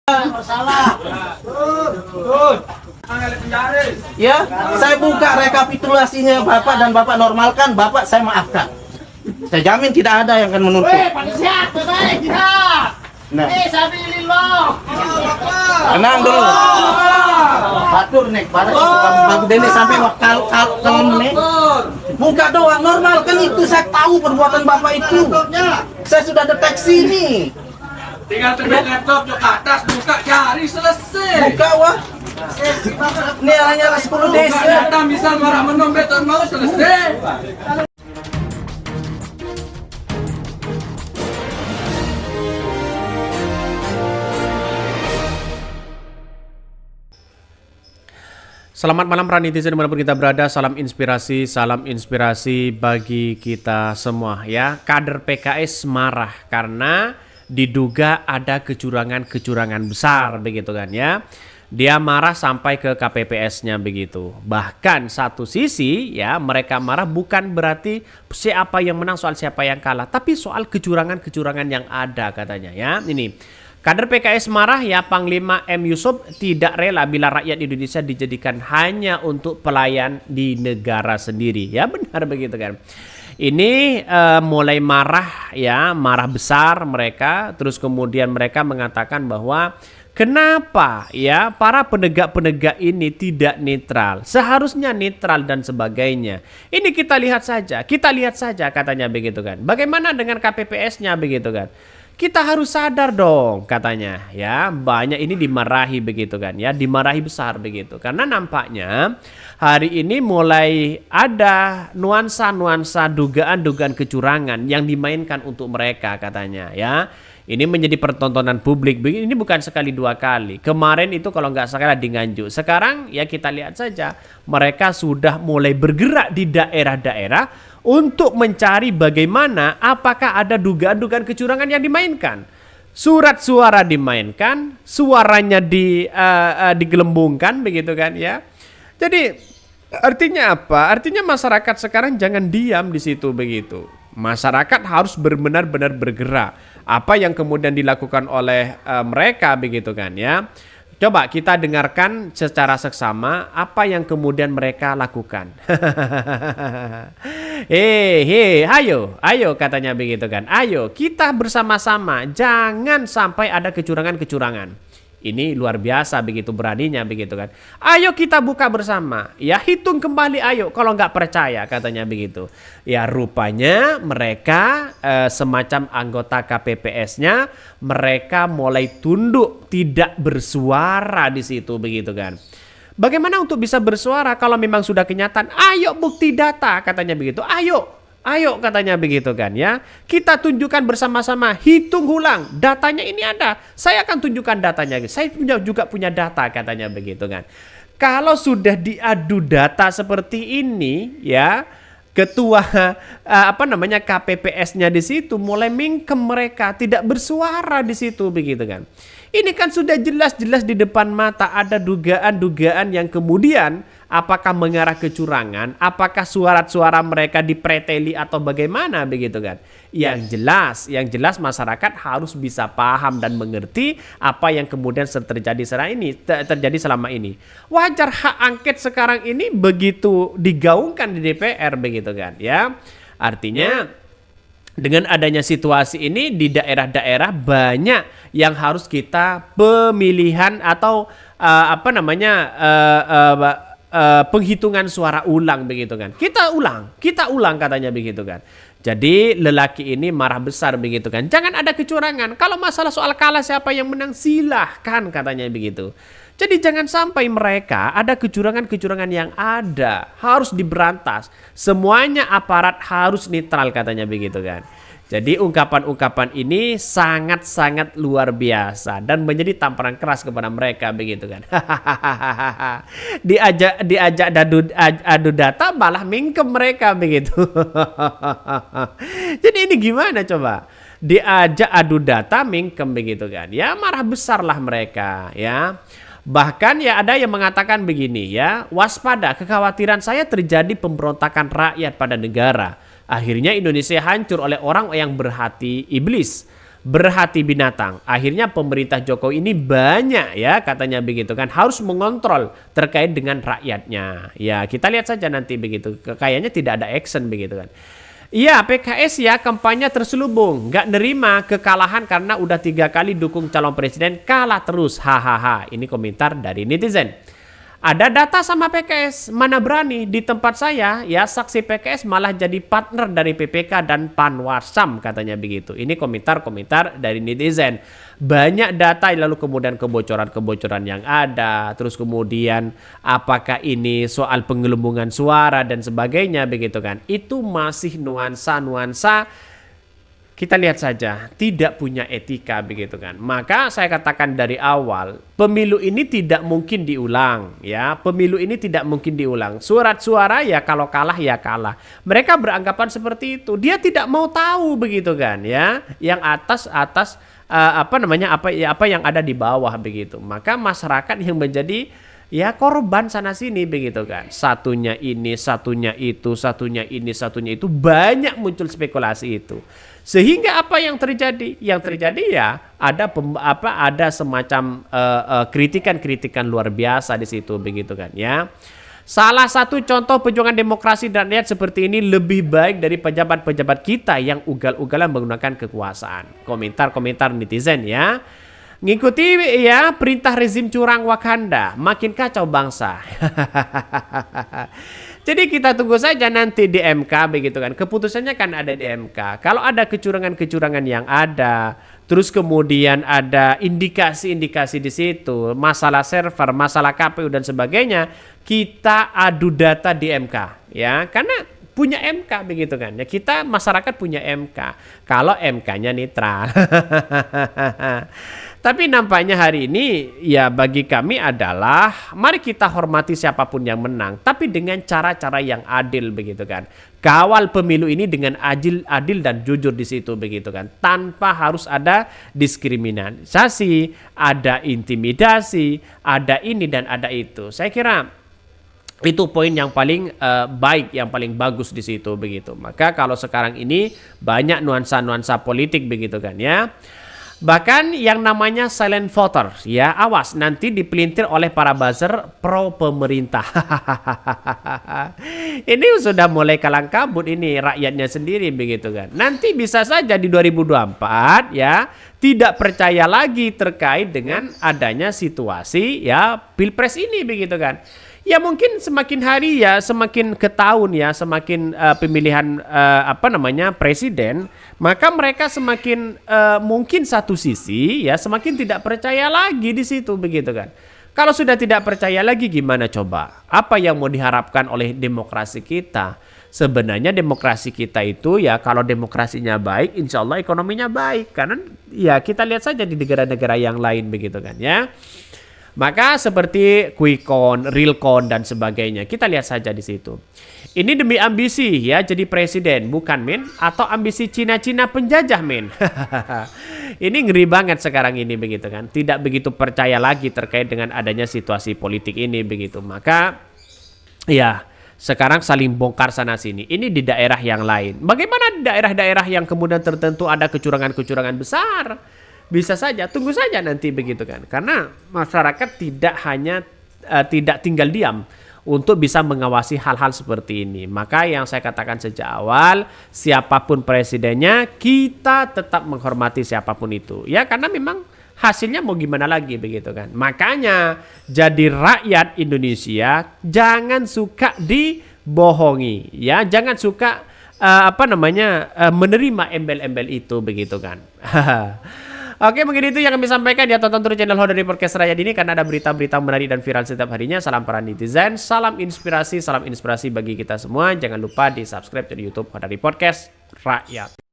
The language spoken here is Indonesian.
Salah. Ya, saya buka rekapitulasinya Bapak dan Bapak normalkan, Bapak saya maafkan. Saya jamin tidak ada yang akan menuntut. Nah. Tenang dulu. Batur nih, Bapak Deni sampai kalau nih. Buka doang normal kan itu saya tahu perbuatan Bapak itu. Saya sudah deteksi nih. Tinggal terbit laptop ke atas, buka cari selesai. Buka wah. Ini hanya 10 desa. Data misal marah menung beton mau selesai. Selamat malam para netizen dimanapun kita berada, salam inspirasi bagi kita semua ya. Kader PKS marah karena diduga ada kecurangan besar begitu kan ya. Dia marah sampai ke KPPS-nya begitu. Bahkan satu sisi ya mereka marah bukan berarti siapa yang menang soal siapa yang kalah, tapi soal kecurangan yang ada katanya ya. Ini kader PKS marah ya, Panglima M. Yusuf tidak rela bila rakyat Indonesia dijadikan hanya untuk pelayan di negara sendiri. Ya benar begitu kan. Ini mulai marah ya, marah besar mereka. Terus kemudian mereka mengatakan bahwa kenapa ya para penegak-penegak ini tidak netral. Seharusnya netral dan sebagainya. Ini kita lihat saja katanya begitu kan. Bagaimana dengan KPPS-nya begitu kan. Kita harus sadar dong katanya ya, banyak ini dimarahi begitu kan ya, dimarahi besar begitu karena nampaknya hari ini mulai ada nuansa dugaan kecurangan yang dimainkan untuk mereka katanya ya. Ini menjadi pertontonan publik, ini bukan sekali dua kali. Kemarin itu kalau nggak salah di Nganjuk. Sekarang ya kita lihat saja mereka sudah mulai bergerak di daerah-daerah untuk mencari bagaimana apakah ada dugaan kecurangan yang dimainkan. Surat suara dimainkan, suaranya digelembungkan begitu kan ya. Jadi artinya apa? Artinya masyarakat sekarang jangan diam di situ begitu. Masyarakat harus benar-benar bergerak. Apa yang kemudian dilakukan oleh mereka begitu kan ya. Coba kita dengarkan secara seksama apa yang kemudian mereka lakukan. Ayo katanya begitu kan. Ayo kita bersama-sama jangan sampai ada kecurangan. Ini luar biasa begitu beraninya begitu kan. Ayo kita buka bersama. Ya hitung kembali ayo kalau nggak percaya katanya begitu. Ya rupanya mereka semacam anggota KPPS-nya mereka mulai tunduk tidak bersuara di situ begitu kan. Bagaimana untuk bisa bersuara kalau memang sudah kenyataan? Ayo bukti data katanya begitu. Ayo katanya begitu kan ya. Kita tunjukkan bersama-sama, hitung ulang. Datanya ini ada. Saya akan tunjukkan datanya. Saya juga punya data katanya begitu kan. Kalau sudah diadu data seperti ini ya, ketua KPPS-nya di situ mulai mingkem mereka, tidak bersuara di situ begitu kan. Ini kan sudah jelas-jelas di depan mata ada dugaan yang kemudian apakah mengarah kecurangan, apakah suara-suara mereka dipreteli atau bagaimana begitu kan. Yang jelas masyarakat harus bisa paham dan mengerti apa yang kemudian terjadi selama ini. Wajar hak angket sekarang ini begitu digaungkan di DPR begitu kan ya. Artinya dengan adanya situasi ini di daerah-daerah banyak yang harus kita pemilihan atau penghitungan suara ulang begitu kan. Kita ulang katanya begitu kan. Jadi lelaki ini marah besar begitu kan. Jangan ada kecurangan. Kalau masalah soal kalah siapa yang menang silahkan katanya begitu. Jadi jangan sampai mereka ada kecurangan yang ada. Harus diberantas. Semuanya aparat harus netral katanya begitu kan. Jadi ungkapan-ungkapan ini sangat-sangat luar biasa dan menjadi tamparan keras kepada mereka begitu kan. diajak adu data malah mingkem mereka begitu. Jadi ini gimana coba? Diajak adu data mingkem begitu kan. Ya marah besarlah mereka ya. Bahkan ya ada yang mengatakan begini ya, waspada, kekhawatiran saya terjadi pemberontakan rakyat pada negara. Akhirnya Indonesia hancur oleh orang yang berhati iblis. berhati binatang. Akhirnya pemerintah Jokowi ini banyak ya katanya begitu kan, harus mengontrol terkait dengan rakyatnya. Ya kita lihat saja nanti begitu. Kayaknya tidak ada action begitu kan. Iya, PKS ya kampanye terselubung, nggak nerima kekalahan karena udah 3 kali dukung calon presiden kalah terus, hahaha. Ini komentar dari netizen. Ada data sama PKS, mana berani di tempat saya ya saksi PKS malah jadi partner dari PPK dan Panwarsam katanya begitu. Ini komentar-komentar dari netizen. Banyak data lalu kemudian kebocoran-kebocoran yang ada, terus kemudian apakah ini soal penggelembungan suara dan sebagainya begitu kan. Itu masih nuansa-nuansa. Kita lihat saja, tidak punya etika begitu kan. Maka saya katakan dari awal, pemilu ini tidak mungkin diulang ya. Pemilu ini tidak mungkin diulang. Surat suara ya kalau kalah ya kalah. Mereka beranggapan seperti itu. Dia tidak mau tahu begitu kan ya. Yang atas apa yang ada di bawah begitu. Maka masyarakat yang menjadi ya korban sana sini begitu kan. Satunya ini, satunya itu, satunya ini, satunya itu, banyak muncul spekulasi itu. Sehingga apa yang terjadi? Yang terjadi ya ada semacam kritikan-kritikan luar biasa di situ begitu kan ya. Salah satu contoh perjuangan demokrasi dan rakyat seperti ini lebih baik dari pejabat-pejabat kita yang ugal-ugalan menggunakan kekuasaan. Komentar-komentar netizen ya. Ngikuti ya perintah rezim curang Wakanda, makin kacau bangsa. Jadi kita tunggu saja nanti di MK begitu kan. Keputusannya kan ada di MK. Kalau ada kecurangan-kecurangan yang ada, terus kemudian ada indikasi-indikasi di situ, masalah server, masalah KPU dan sebagainya, kita adu data di MK ya. Karena punya MK begitu kan. Ya kita masyarakat punya MK. Kalau MK-nya netral. Tapi nampaknya hari ini ya bagi kami adalah mari kita hormati siapapun yang menang, tapi dengan cara-cara yang adil begitu kan. Kawal pemilu ini dengan adil dan jujur di situ begitu kan. Tanpa harus ada diskriminasi, ada intimidasi, ada ini dan ada itu. Saya kira itu poin yang paling baik, yang paling bagus di situ begitu. Maka kalau sekarang ini banyak nuansa-nuansa politik begitu kan ya. Bahkan yang namanya silent voter ya, awas nanti dipelintir oleh para buzzer pro pemerintah. Ini sudah mulai kalang kabut ini rakyatnya sendiri begitu kan. Nanti bisa saja di 2024 ya tidak percaya lagi terkait dengan adanya situasi ya Pilpres ini begitu kan. Ya mungkin semakin hari ya semakin ke tahun ya semakin pemilihan presiden, maka mereka semakin mungkin satu sisi ya semakin tidak percaya lagi di situ begitu kan. Kalau sudah tidak percaya lagi gimana coba? Apa yang mau diharapkan oleh demokrasi kita? Sebenarnya demokrasi kita itu ya kalau demokrasinya baik, insya Allah ekonominya baik. Karena ya kita lihat saja di negara-negara yang lain begitu kan ya. Maka seperti Quickcon, Realcon dan sebagainya. Kita lihat saja di situ. Ini demi ambisi ya jadi presiden, bukan men? Atau ambisi Cina-Cina penjajah men? Ini ngeri banget sekarang ini begitu kan. Tidak begitu percaya lagi terkait dengan adanya situasi politik ini begitu. Maka ya sekarang saling bongkar sana sini. Ini di daerah yang lain. Bagaimana di daerah-daerah yang kemudian tertentu ada kecurangan-kecurangan besar? Bisa saja, tunggu saja nanti begitu kan. Karena masyarakat tidak tinggal diam untuk bisa mengawasi hal-hal seperti ini. Maka yang saya katakan sejak awal, siapapun presidennya, kita tetap menghormati siapapun itu. Ya karena memang hasilnya mau gimana lagi begitu kan. Makanya jadi rakyat Indonesia jangan suka dibohongi. Ya jangan suka menerima embel-embel itu begitu kan. Oke, mungkin itu yang kami sampaikan. Ya, tonton terus channel Hodari Podcast Rakyat ini karena ada berita-berita menarik dan viral setiap harinya. Salam para netizen, salam inspirasi bagi kita semua. Jangan lupa di subscribe di YouTube Hodari Podcast Rakyat.